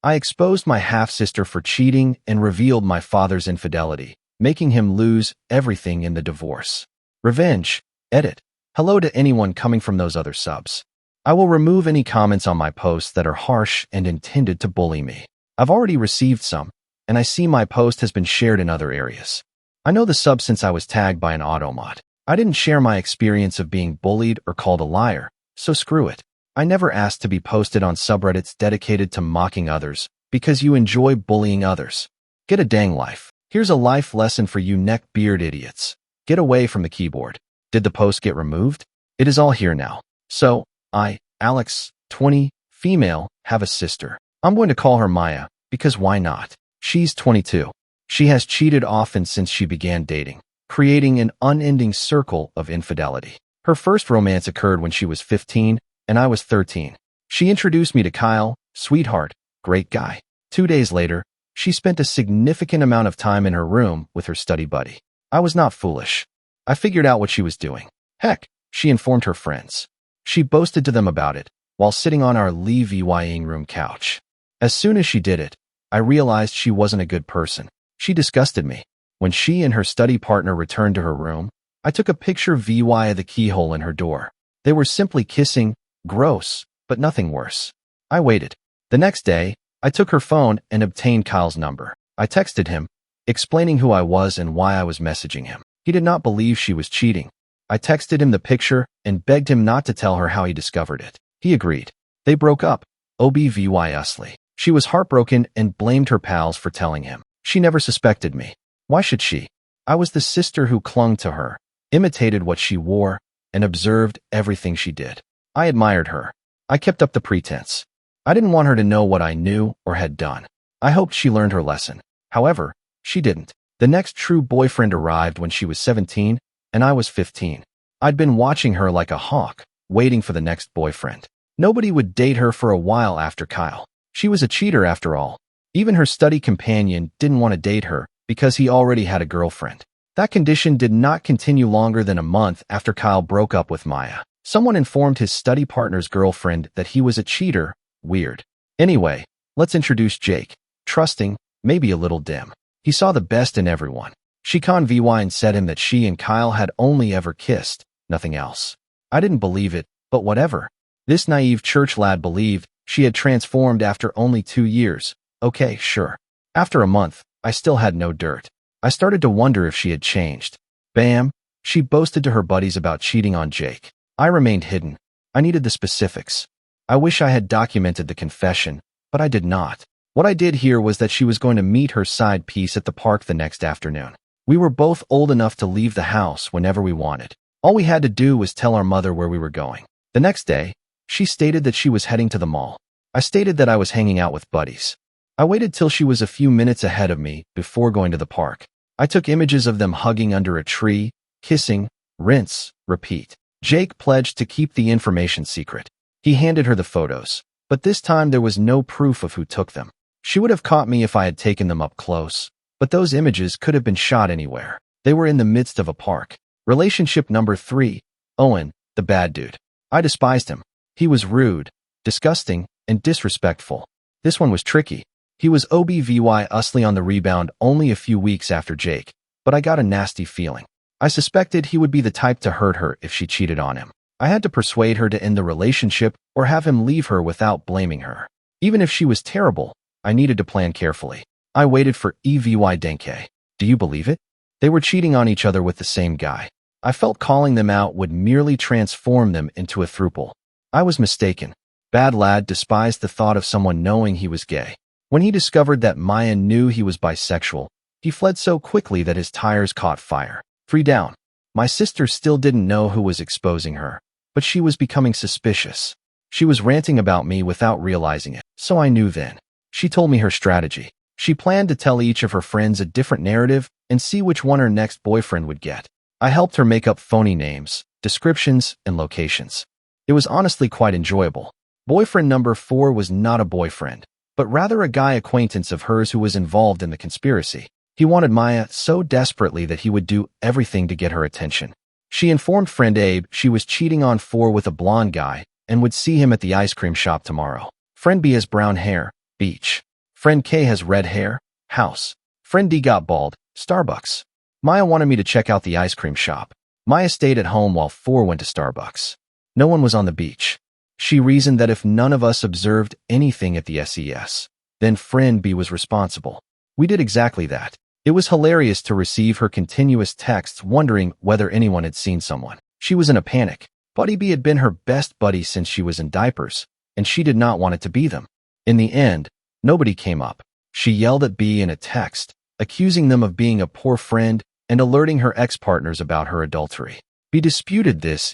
I exposed my half-sister for cheating and revealed my father's infidelity, making him lose everything in the divorce. Revenge. Edit. Hello to anyone coming from those other subs. I will remove any comments on my posts that are harsh and intended to bully me. I've already received some, and I see my post has been shared in other areas. I know the sub since I was tagged by an automod. I didn't share my experience of being bullied or called a liar, so screw it. I never asked to be posted on subreddits dedicated to mocking others because you enjoy bullying others. Get a dang life. Here's a life lesson for you neck-beard idiots. Get away from the keyboard. Did the post get removed? It is all here now. So, I, Alex, 20, female, have a sister. I'm going to call her Maya, because why not? She's 22. She has cheated often since she began dating, creating an unending circle of infidelity. Her first romance occurred when she was 15, and I was 13. She introduced me to Kyle, sweetheart, great guy. 2 days later, she spent a significant amount of time in her room with her study buddy. I was not foolish. I figured out what she was doing. Heck, she informed her friends. She boasted to them about it, while sitting on our living room couch. As soon as she did it, I realized she wasn't a good person. She disgusted me. When she and her study partner returned to her room, I took a picture via the keyhole in her door. They were simply kissing, gross, but nothing worse. I waited. The next day, I took her phone and obtained Kyle's number. I texted him, explaining who I was and why I was messaging him. He did not believe she was cheating. I texted him the picture and begged him not to tell her how he discovered it. He agreed. They broke up, obviously. She was heartbroken and blamed her pals for telling him. She never suspected me. Why should she? I was the sister who clung to her, imitated what she wore, and observed everything she did. I admired her. I kept up the pretense. I didn't want her to know what I knew or had done. I hoped she learned her lesson. However, she didn't. The next true boyfriend arrived when she was 17, and I was 15. I'd been watching her like a hawk, waiting for the next boyfriend. Nobody would date her for a while after Kyle. She was a cheater after all. Even her study companion didn't want to date her because he already had a girlfriend. That condition did not continue longer than a month after Kyle broke up with Maya. Someone informed his study partner's girlfriend that he was a cheater. Weird. Anyway, let's introduce Jake. Trusting, maybe a little dim. He saw the best in everyone. She and said him that she and Kyle had only ever kissed, nothing else. I didn't believe it, but whatever. This naive church lad believed she had transformed after only 2 years. Okay, sure. After a month, I still had no dirt. I started to wonder if she had changed. Bam! She boasted to her buddies about cheating on Jake. I remained hidden. I needed the specifics. I wish I had documented the confession, but I did not. What I did hear was that she was going to meet her side piece at the park the next afternoon. We were both old enough to leave the house whenever we wanted. All we had to do was tell our mother where we were going. The next day, she stated that she was heading to the mall. I stated that I was hanging out with buddies. I waited till she was a few minutes ahead of me before going to the park. I took images of them hugging under a tree, kissing, rinse, repeat. Jake pledged to keep the information secret. He handed her the photos, but this time there was no proof of who took them. She would have caught me if I had taken them up close, but those images could have been shot anywhere. They were in the midst of a park. Relationship number 3, Owen, the bad dude. I despised him. He was rude, disgusting, and disrespectful. This one was tricky. He was obviously on the rebound only a few weeks after Jake, but I got a nasty feeling. I suspected he would be the type to hurt her if she cheated on him. I had to persuade her to end the relationship or have him leave her without blaming her. Even if she was terrible, I needed to plan carefully. I waited for Denke. Do you believe it? They were cheating on each other with the same guy. I felt calling them out would merely transform them into a throuple. I was mistaken. Bad lad despised the thought of someone knowing he was gay. When he discovered that Maya knew he was bisexual, he fled so quickly that his tires caught fire. Free down. My sister still didn't know who was exposing her, but she was becoming suspicious. She was ranting about me without realizing it, so I knew then. She told me her strategy. She planned to tell each of her friends a different narrative and see which one her next boyfriend would get. I helped her make up phony names, descriptions, and locations. It was honestly quite enjoyable. Boyfriend number 4 was not a boyfriend, but rather a guy acquaintance of hers who was involved in the conspiracy. He wanted Maya so desperately that he would do everything to get her attention. She informed friend Abe she was cheating on 4 with a blonde guy and would see him at the ice cream shop tomorrow. Friend B has brown hair, beach. Friend K has red hair. House. Friend D got bald. Starbucks. Maya wanted me to check out the ice cream shop. Maya stayed at home while 4 went to Starbucks. No one was on the beach. She reasoned that if none of us observed anything at the SES, then friend B was responsible. We did exactly that. It was hilarious to receive her continuous texts wondering whether anyone had seen someone. She was in a panic. Buddy B had been her best buddy since she was in diapers, and she did not want it to be them. In the end, nobody came up. She yelled at B in a text, accusing them of being a poor friend and alerting her ex-partners about her adultery. B disputed this,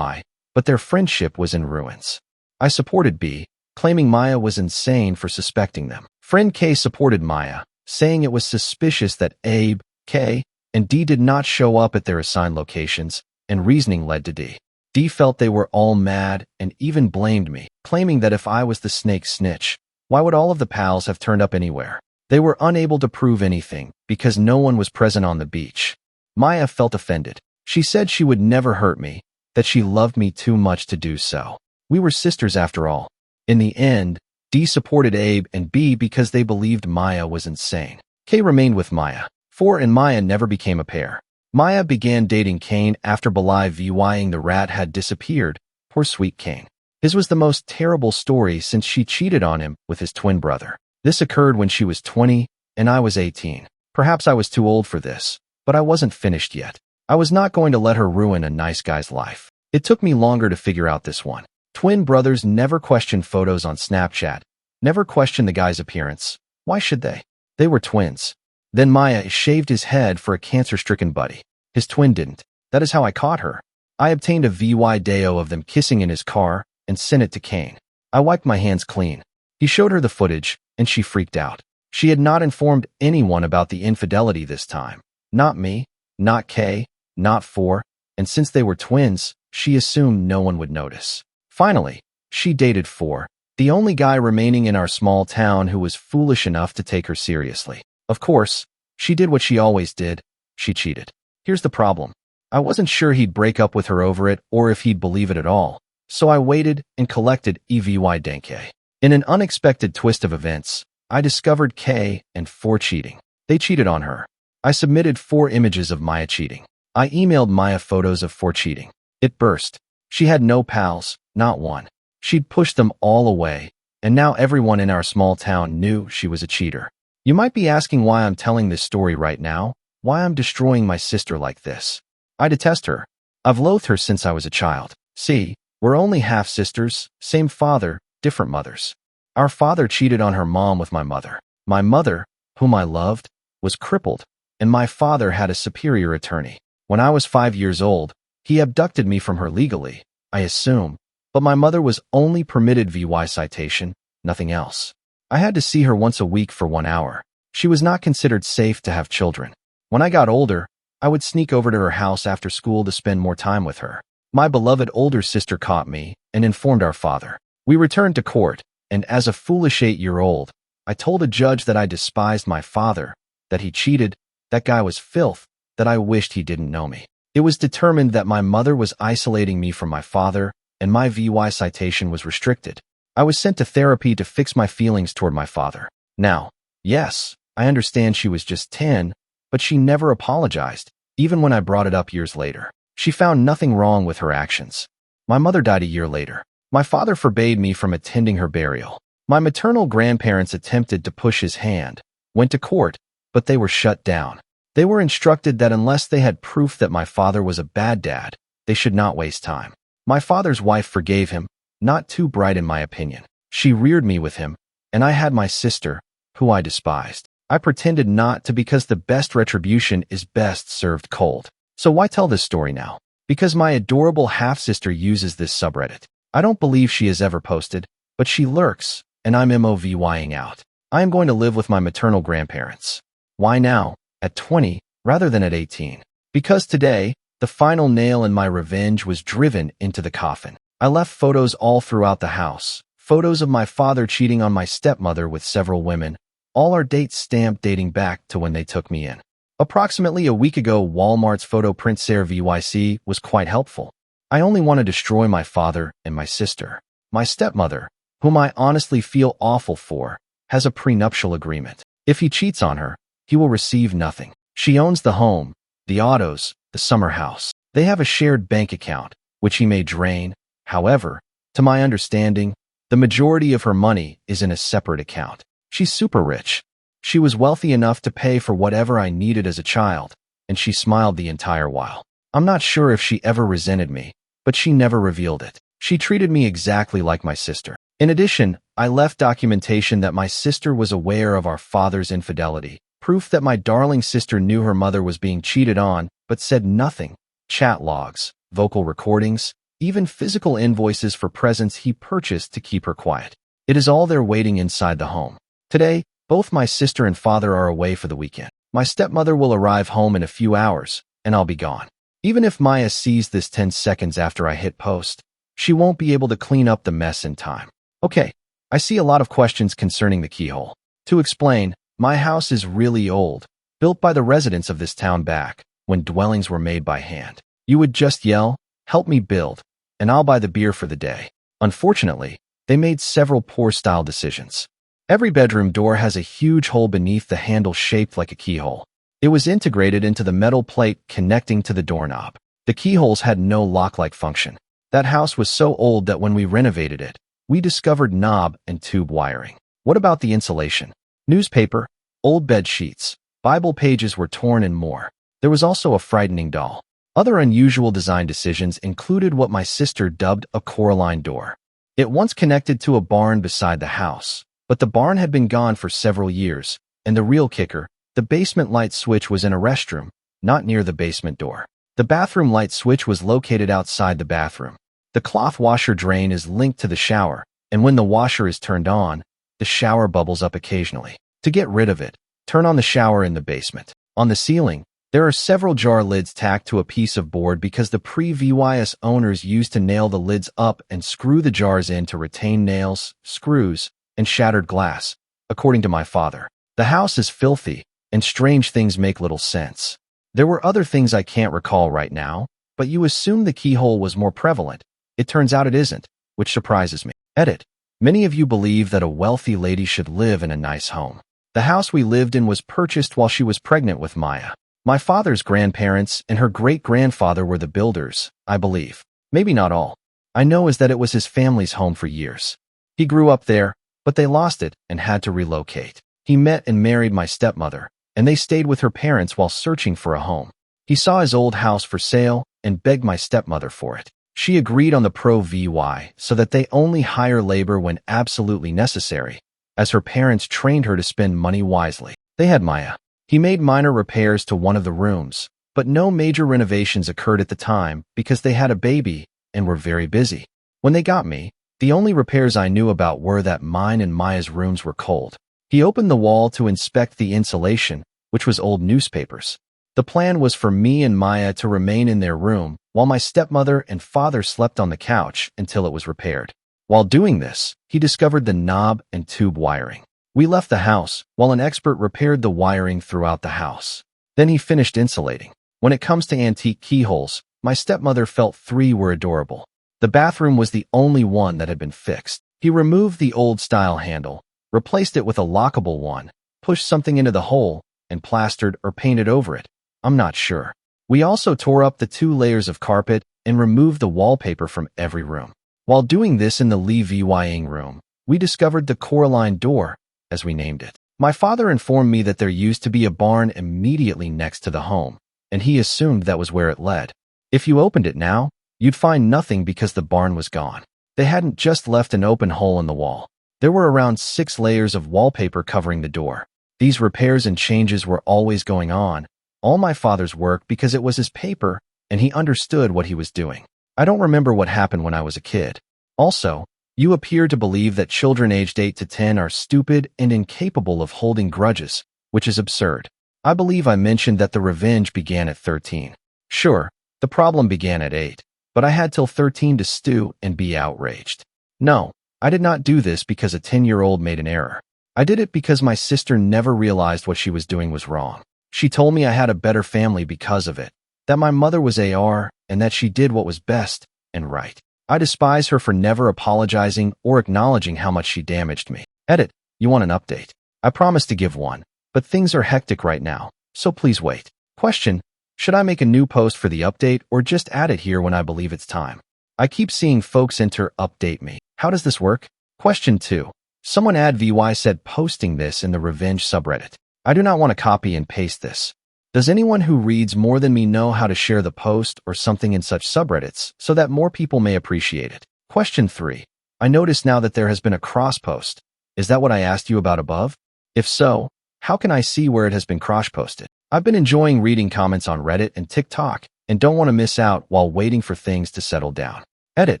but their friendship was in ruins. I supported B, claiming Maya was insane for suspecting them. Friend K supported Maya, saying it was suspicious that Abe, K, and D did not show up at their assigned locations, and reasoning led to D. D felt they were all mad and even blamed me, claiming that if I was the snake snitch, why would all of the pals have turned up anywhere? They were unable to prove anything because no one was present on the beach. Maya felt offended. She said she would never hurt me, that she loved me too much to do so. We were sisters after all. In the end, D supported Abe and B because they believed Maya was insane. K remained with Maya. 4 and Maya never became a pair. Maya began dating Kane after Vying the rat had disappeared. Poor sweet Kane. His was the most terrible story since she cheated on him with his twin brother. This occurred when she was 20 and I was 18. Perhaps I was too old for this, but I wasn't finished yet. I was not going to let her ruin a nice guy's life. It took me longer to figure out this one. Twin brothers never question photos on Snapchat, never question the guy's appearance. Why should they? They were twins. Then Maya shaved his head for a cancer-stricken buddy. His twin didn't. That is how I caught her. I obtained a video of them kissing in his car and sent it to Kane. I wiped my hands clean. He showed her the footage, and she freaked out. She had not informed anyone about the infidelity this time. Not me, not K, not 4, and since they were twins, she assumed no one would notice. Finally, she dated 4, the only guy remaining in our small town who was foolish enough to take her seriously. Of course, she did what she always did. She cheated. Here's the problem. I wasn't sure he'd break up with her over it or if he'd believe it at all, so I waited and collected evidence. In an unexpected twist of events, I discovered K and 4 cheating. They cheated on her. I submitted 4 images of Maya cheating. I emailed Maya photos of 4 cheating. It burst. She had no pals, not one. She'd pushed them all away, and now everyone in our small town knew she was a cheater. You might be asking why I'm telling this story right now, why I'm destroying my sister like this. I detest her. I've loathed her since I was a child. See, we're only half-sisters, same father, different mothers. Our father cheated on her mom with my mother. My mother, whom I loved, was crippled, and my father had a superior attorney. When I was 5 years old, he abducted me from her legally, I assume, but my mother was only permitted VY citation, nothing else. I had to see her once a week for 1 hour. She was not considered safe to have children. When I got older, I would sneak over to her house after school to spend more time with her. My beloved older sister caught me and informed our father. We returned to court, and as a foolish 8-year-old, I told a judge that I despised my father, that he cheated, that guy was filth, that I wished he didn't know me. It was determined that my mother was isolating me from my father, and my VY citation was restricted. I was sent to therapy to fix my feelings toward my father. Now, yes, I understand she was just 10, but she never apologized, even when I brought it up years later. She found nothing wrong with her actions. My mother died a year later. My father forbade me from attending her burial. My maternal grandparents attempted to push his hand, went to court, but they were shut down. They were instructed that unless they had proof that my father was a bad dad, they should not waste time. My father's wife forgave him, not too bright in my opinion. She reared me with him, and I had my sister, who I despised. I pretended not to because the best retribution is best served cold. So why tell this story now? Because my adorable half-sister uses this subreddit. I don't believe she has ever posted, but she lurks, and I'm MOVYing out. I am going to live with my maternal grandparents. Why now, at 20, rather than at 18? Because today, the final nail in my revenge was driven into the coffin. I left photos all throughout the house, photos of my father cheating on my stepmother with several women, all our dates stamped dating back to when they took me in. Approximately a week ago, Walmart's photo print Sarah VYC was quite helpful. I only want to destroy my father and my sister. My stepmother, whom I honestly feel awful for, has a prenuptial agreement. If he cheats on her, he will receive nothing. She owns the home, the autos, the summer house. They have a shared bank account, which he may drain. However, to my understanding, the majority of her money is in a separate account. She's super rich. She was wealthy enough to pay for whatever I needed as a child, and she smiled the entire while. I'm not sure if she ever resented me, but she never revealed it. She treated me exactly like my sister. In addition, I left documentation that my sister was aware of our father's infidelity, proof that my darling sister knew her mother was being cheated on, but said nothing. Chat logs, vocal recordings, even physical invoices for presents he purchased to keep her quiet. It is all there waiting inside the home. Today, both my sister and father are away for the weekend. My stepmother will arrive home in a few hours, and I'll be gone. Even if Maya sees this 10 seconds after I hit post, she won't be able to clean up the mess in time. Okay, I see a lot of questions concerning the keyhole. To explain, my house is really old, built by the residents of this town back when dwellings were made by hand. You would just yell, "Help me build," and I'll buy the beer for the day. Unfortunately, they made several poor style decisions. Every bedroom door has a huge hole beneath the handle shaped like a keyhole. It was integrated into the metal plate connecting to the doorknob. The keyholes had no lock-like function. That house was so old that when we renovated it, we discovered knob and tube wiring. What about the insulation? Newspaper, old bed sheets, Bible pages were torn and more. There was also a frightening doll. Other unusual design decisions included what my sister dubbed a Coraline door. It once connected to a barn beside the house, but the barn had been gone for several years, and the real kicker, the basement light switch was in a restroom, not near the basement door. The bathroom light switch was located outside the bathroom. The cloth washer drain is linked to the shower, and when the washer is turned on, the shower bubbles up occasionally. To get rid of it, turn on the shower in the basement. On the ceiling, there are several jar lids tacked to a piece of board because the previous owners used to nail the lids up and screw the jars in to retain nails, screws, and shattered glass, according to my father. The house is filthy, and strange things make little sense. There were other things I can't recall right now, but you assume the keyhole was more prevalent. It turns out it isn't, which surprises me. Edit. Many of you believe that a wealthy lady should live in a nice home. The house we lived in was purchased while she was pregnant with Maya. My father's grandparents and her great-grandfather were the builders, I believe. Maybe not all. I know is that it was his family's home for years. He grew up there, but they lost it and had to relocate. He met and married my stepmother, and they stayed with her parents while searching for a home. He saw his old house for sale and begged my stepmother for it. She agreed on the pro-VY so that they only hire labor when absolutely necessary, as her parents trained her to spend money wisely. They had Maya. He made minor repairs to one of the rooms, but no major renovations occurred at the time because they had a baby and were very busy. When they got me, the only repairs I knew about were that mine and Maya's rooms were cold. He opened the wall to inspect the insulation, which was old newspapers. The plan was for me and Maya to remain in their room while my stepmother and father slept on the couch until it was repaired. While doing this, he discovered the knob and tube wiring. We left the house while an expert repaired the wiring throughout the house. Then he finished insulating. When it comes to antique keyholes, my stepmother felt 3 were adorable. The bathroom was the only one that had been fixed. He removed the old-style handle, replaced it with a lockable one, pushed something into the hole, and plastered or painted over it. I'm not sure. We also tore up the 2 layers of carpet and removed the wallpaper from every room. While doing this in the Lee Vying room, we discovered the Coraline door, as we named it. My father informed me that there used to be a barn immediately next to the home, and he assumed that was where it led. If you opened it now, you'd find nothing because the barn was gone. They hadn't just left an open hole in the wall. There were around 6 layers of wallpaper covering the door. These repairs and changes were always going on, all my father's work because it was his paper, and he understood what he was doing. I don't remember what happened when I was a kid. Also, you appear to believe that children aged 8 to 10 are stupid and incapable of holding grudges, which is absurd. I believe I mentioned that the revenge began at 13. Sure, the problem began at 8, but I had till 13 to stew and be outraged. No, I did not do this because a 10-year-old made an error. I did it because my sister never realized what she was doing was wrong. She told me I had a better family because of it, that my mother was AR, and that she did what was best and right. I despise her for never apologizing or acknowledging how much she damaged me. Edit. You want an update? I promise to give one, but things are hectic right now, so please wait. Question: should I make a new post for the update or just add it here when I believe it's time? I keep seeing folks enter update me. How does this work? Question 2. Someone VY said posting this in the Revenge subreddit. I do not want to copy and paste this. Does anyone who reads more than me know how to share the post or something in such subreddits so that more people may appreciate it? Question 3. I notice now that there has been a cross post. Is that what I asked you about above? If so, how can I see where it has been cross-posted? I've been enjoying reading comments on Reddit and TikTok and don't want to miss out while waiting for things to settle down. Edit.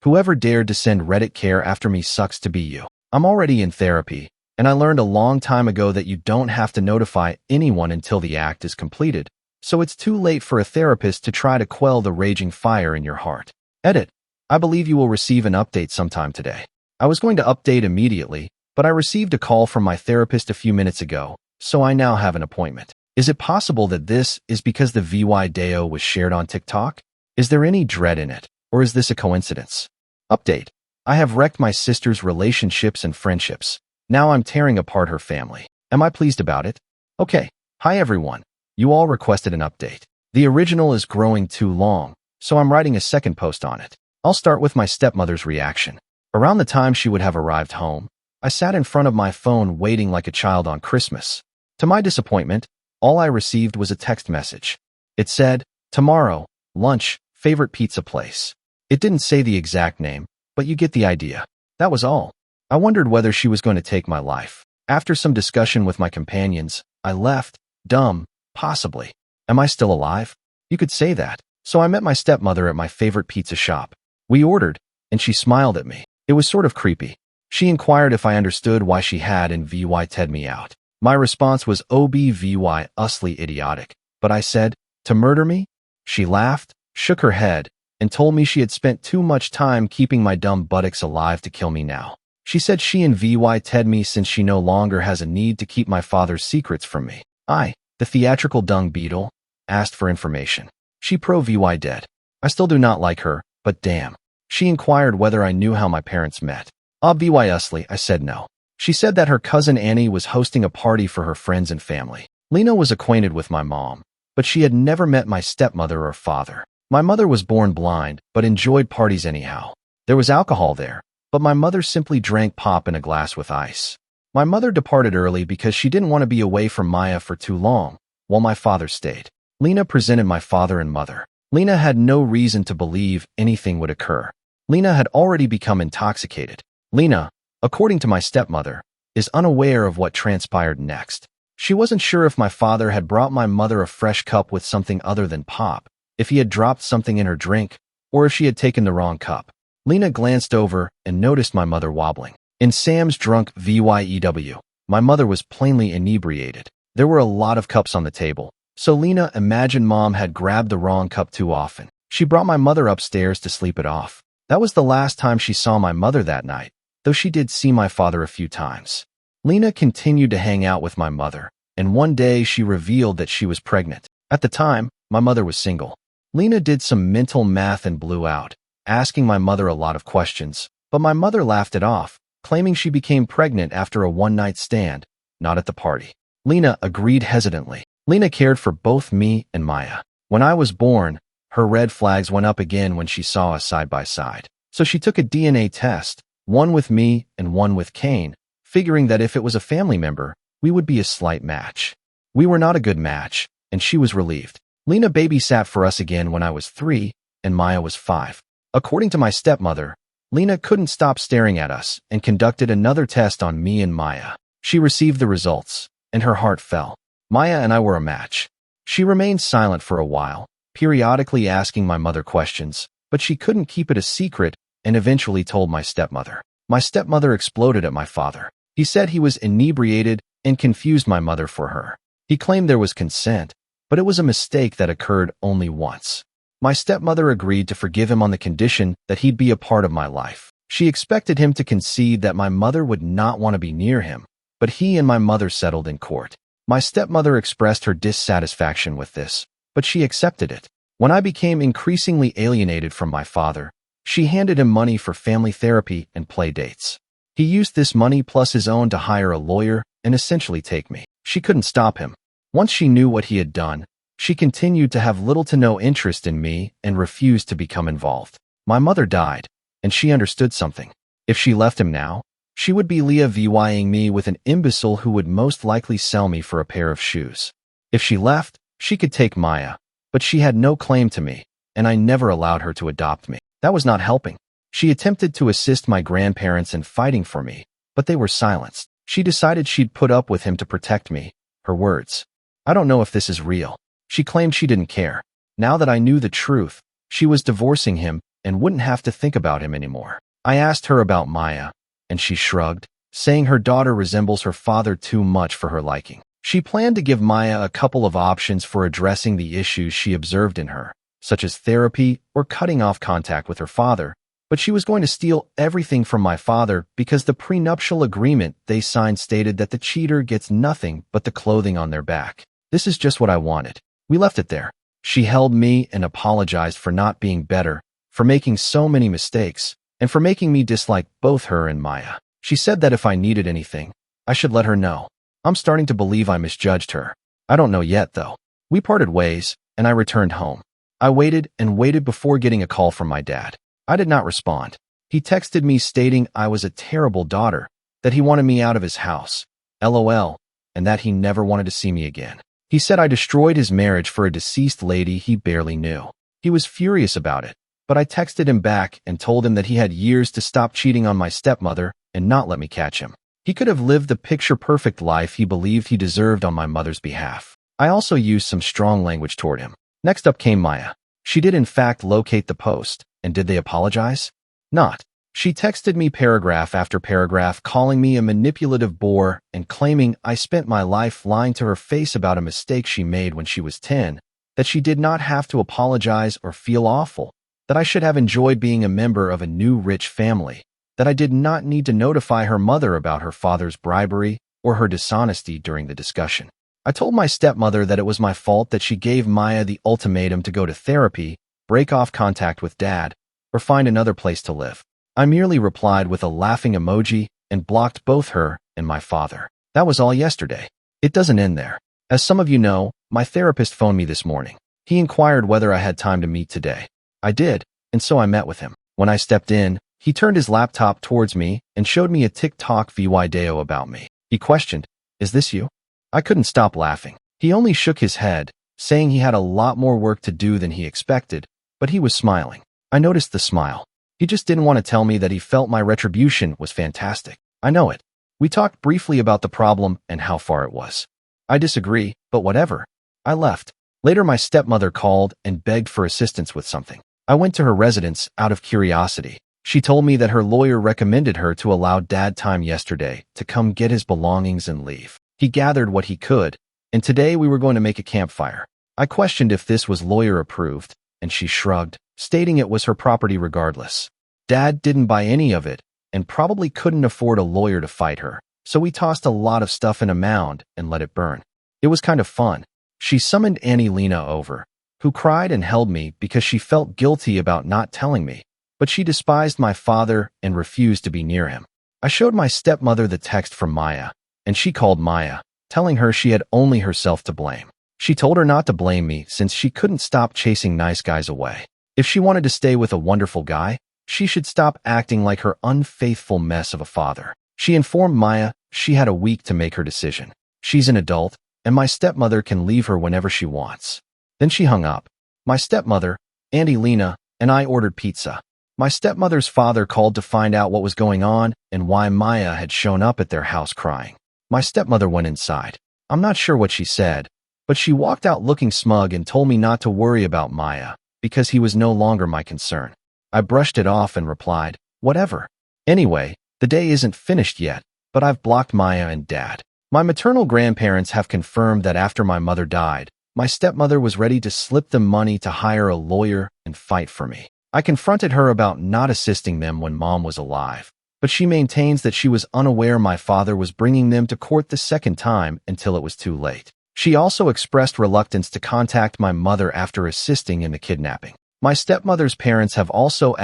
Whoever dared to send Reddit care after me sucks to be you. I'm already in therapy, and I learned a long time ago that you don't have to notify anyone until the act is completed, so it's too late for a therapist to try to quell the raging fire in your heart. Edit. I believe you will receive an update sometime today. I was going to update immediately, but I received a call from my therapist a few minutes ago, so I now have an appointment. Is it possible that this is because the VY Deo was shared on TikTok? Is there any dread in it, or is this a coincidence? Update. I have wrecked my sister's relationships and friendships. Now I'm tearing apart her family. Am I pleased about it? Okay. Hi everyone. You all requested an update. The original is growing too long, so I'm writing a second post on it. I'll start with my stepmother's reaction. Around the time she would have arrived home, I sat in front of my phone waiting like a child on Christmas. To my disappointment, all I received was a text message. It said, "Tomorrow, lunch, favorite pizza place." It didn't say the exact name, but you get the idea. That was all. I wondered whether she was going to take my life. After some discussion with my companions, I left. Dumb, possibly. Am I still alive? You could say that. So I met my stepmother at my favorite pizza shop. We ordered, and she smiled at me. It was sort of creepy. She inquired if I understood why she had and VY-ted me out. My response was OBVY usly idiotic, but I said, "To murder me?" She laughed, shook her head, and told me she had spent too much time keeping my dumb buttocks alive to kill me now. She said she and VY-ted me since she no longer has a need to keep my father's secrets from me. I, the theatrical dung beetle, asked for information. She pro-VY dead. I still do not like her, but damn. She inquired whether I knew how my parents met. Obviously, I said no. She said that her cousin Annie was hosting a party for her friends and family. Lena was acquainted with my mom, but she had never met my stepmother or father. My mother was born blind, but enjoyed parties anyhow. There was alcohol there, but my mother simply drank pop in a glass with ice. My mother departed early because she didn't want to be away from Maya for too long, while my father stayed. Lena presented my father and mother. Lena had no reason to believe anything would occur. Lena had already become intoxicated. Lena, according to my stepmother, is unaware of what transpired next. She wasn't sure if my father had brought my mother a fresh cup with something other than pop, if he had dropped something in her drink, or if she had taken the wrong cup. Lena glanced over and noticed my mother wobbling. In Sam's drunk VYEW, my mother was plainly inebriated. There were a lot of cups on the table, so Lena imagined Mom had grabbed the wrong cup too often. She brought my mother upstairs to sleep it off. That was the last time she saw my mother that night, though she did see my father a few times. Lena continued to hang out with my mother, and one day she revealed that she was pregnant. At the time, my mother was single. Lena did some mental math and blew out, asking my mother a lot of questions, but my mother laughed it off, claiming she became pregnant after a one-night stand, not at the party. Lena agreed hesitantly. Lena cared for both me and Maya. When I was born, her red flags went up again when she saw us side by side. So she took a DNA test, one with me and one with Kane, figuring that if it was a family member, we would be a slight match. We were not a good match, and she was relieved. Lena babysat for us again when I was 3 and Maya was 5. According to my stepmother, Lena couldn't stop staring at us and conducted another test on me and Maya. She received the results, and her heart fell. Maya and I were a match. She remained silent for a while, periodically asking my mother questions, but she couldn't keep it a secret and eventually told my stepmother. My stepmother exploded at my father. He said he was inebriated and confused my mother for her. He claimed there was consent, but it was a mistake that occurred only once. My stepmother agreed to forgive him on the condition that he'd be a part of my life. She expected him to concede that my mother would not want to be near him, but he and my mother settled in court. My stepmother expressed her dissatisfaction with this, but she accepted it. When I became increasingly alienated from my father, she handed him money for family therapy and play dates. He used this money plus his own to hire a lawyer and essentially take me. She couldn't stop him. Once she knew what he had done, she continued to have little to no interest in me and refused to become involved. My mother died, and she understood something. If she left him now, she would be vying me with an imbecile who would most likely sell me for a pair of shoes. If she left, she could take Maya, but she had no claim to me, and I never allowed her to adopt me. That was not helping. She attempted to assist my grandparents in fighting for me, but they were silenced. She decided she'd put up with him to protect me. Her words. I don't know if this is real. She claimed she didn't care. Now that I knew the truth, she was divorcing him and wouldn't have to think about him anymore. I asked her about Maya, and she shrugged, saying her daughter resembles her father too much for her liking. She planned to give Maya a couple of options for addressing the issues she observed in her, such as therapy or cutting off contact with her father, but she was going to steal everything from my father because the prenuptial agreement they signed stated that the cheater gets nothing but the clothing on their back. This is just what I wanted. We left it there. She held me and apologized for not being better, for making so many mistakes, and for making me dislike both her and Maya. She said that if I needed anything, I should let her know. I'm starting to believe I misjudged her. I don't know yet, though. We parted ways, and I returned home. I waited and waited before getting a call from my dad. I did not respond. He texted me stating I was a terrible daughter, that he wanted me out of his house, LOL, and that he never wanted to see me again. He said I destroyed his marriage for a deceased lady he barely knew. He was furious about it, but I texted him back and told him that he had years to stop cheating on my stepmother and not let me catch him. He could have lived the picture-perfect life he believed he deserved on my mother's behalf. I also used some strong language toward him. Next up came Maya. She did in fact locate the post. And did they apologize? Not. She texted me paragraph after paragraph calling me a manipulative bore and claiming I spent my life lying to her face about a mistake she made when she was 10, that she did not have to apologize or feel awful, that I should have enjoyed being a member of a new rich family, that I did not need to notify her mother about her father's bribery or her dishonesty during the discussion. I told my stepmother that it was my fault that she gave Maya the ultimatum to go to therapy, break off contact with Dad, or find another place to live. I merely replied with a laughing emoji and blocked both her and my father. That was all yesterday. It doesn't end there. As some of you know, my therapist phoned me this morning. He inquired whether I had time to meet today. I did, and so I met with him. When I stepped in, he turned his laptop towards me and showed me a TikTok video about me. He questioned, "Is this you?" I couldn't stop laughing. He only shook his head, saying he had a lot more work to do than he expected, but he was smiling. I noticed the smile. He just didn't want to tell me that he felt my retribution was fantastic. I know it. We talked briefly about the problem and how far it was. I disagree, but whatever. I left. Later, my stepmother called and begged for assistance with something. I went to her residence out of curiosity. She told me that her lawyer recommended her to allow Dad time yesterday to come get his belongings and leave. He gathered what he could, and today we were going to make a campfire. I questioned if this was lawyer approved, and she shrugged, stating it was her property regardless. Dad didn't buy any of it, and probably couldn't afford a lawyer to fight her, so we tossed a lot of stuff in a mound and let it burn. It was kind of fun. She summoned Auntie Lena over, who cried and held me because she felt guilty about not telling me, but she despised my father and refused to be near him. I showed my stepmother the text from Maya, and she called Maya, telling her she had only herself to blame. She told her not to blame me since she couldn't stop chasing nice guys away. If she wanted to stay with a wonderful guy, she should stop acting like her unfaithful mess of a father. She informed Maya she had a week to make her decision. She's an adult, and my stepmother can leave her whenever she wants. Then she hung up. My stepmother, Auntie Lena, and I ordered pizza. My stepmother's father called to find out what was going on and why Maya had shown up at their house crying. My stepmother went inside. I'm not sure what she said, but she walked out looking smug and told me not to worry about Maya because he was no longer my concern. I brushed it off and replied, "Whatever." Anyway, the day isn't finished yet, but I've blocked Maya and Dad. My maternal grandparents have confirmed that after my mother died, my stepmother was ready to slip them money to hire a lawyer and fight for me. I confronted her about not assisting them when Mom was alive, but she maintains that she was unaware my father was bringing them to court the second time until it was too late. She also expressed reluctance to contact my mother after assisting in the kidnapping. My stepmother's parents have also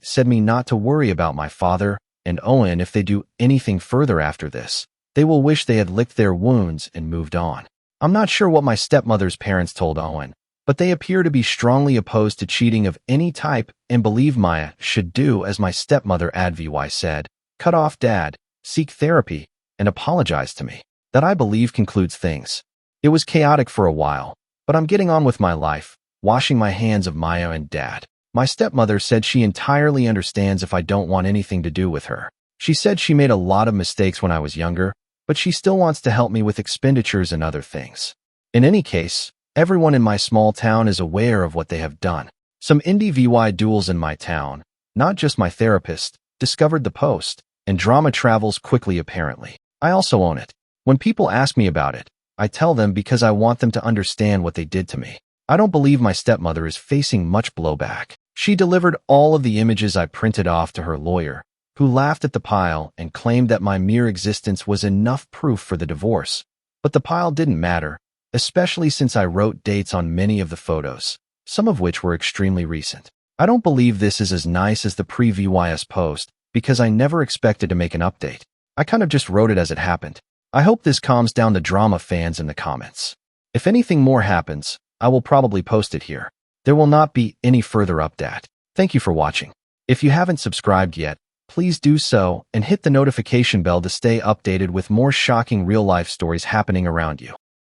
said me not to worry about my father and Owen, if they do anything further after this, they will wish they had licked their wounds and moved on. I'm not sure what my stepmother's parents told Owen, but they appear to be strongly opposed to cheating of any type and believe Maya should do as my stepmother Advy said, cut off dad, seek therapy, and apologize to me. That I believe concludes things. It was chaotic for a while, but I'm getting on with my life, washing my hands of Maya and dad. My stepmother said she entirely understands if I don't want anything to do with her. She said she made a lot of mistakes when I was younger, but she still wants to help me with expenditures and other things. In any case, everyone in my small town is aware of what they have done. Some indie VY duels in my town, not just my therapist, discovered the post, and drama travels quickly apparently. I also own it. When people ask me about it, I tell them because I want them to understand what they did to me. I don't believe my stepmother is facing much blowback. She delivered all of the images I printed off to her lawyer, who laughed at the pile and claimed that my mere existence was enough proof for the divorce. But the pile didn't matter, especially since I wrote dates on many of the photos, some of which were extremely recent. I don't believe this is as nice as the pre-VYS post because I never expected to make an update. I kind of just wrote it as it happened. I hope this calms down the drama fans in the comments. If anything more happens, I will probably post it here. There will not be any further update. Thank you for watching. If you haven't subscribed yet, please do so and hit the notification bell to stay updated with more shocking real-life stories happening around you.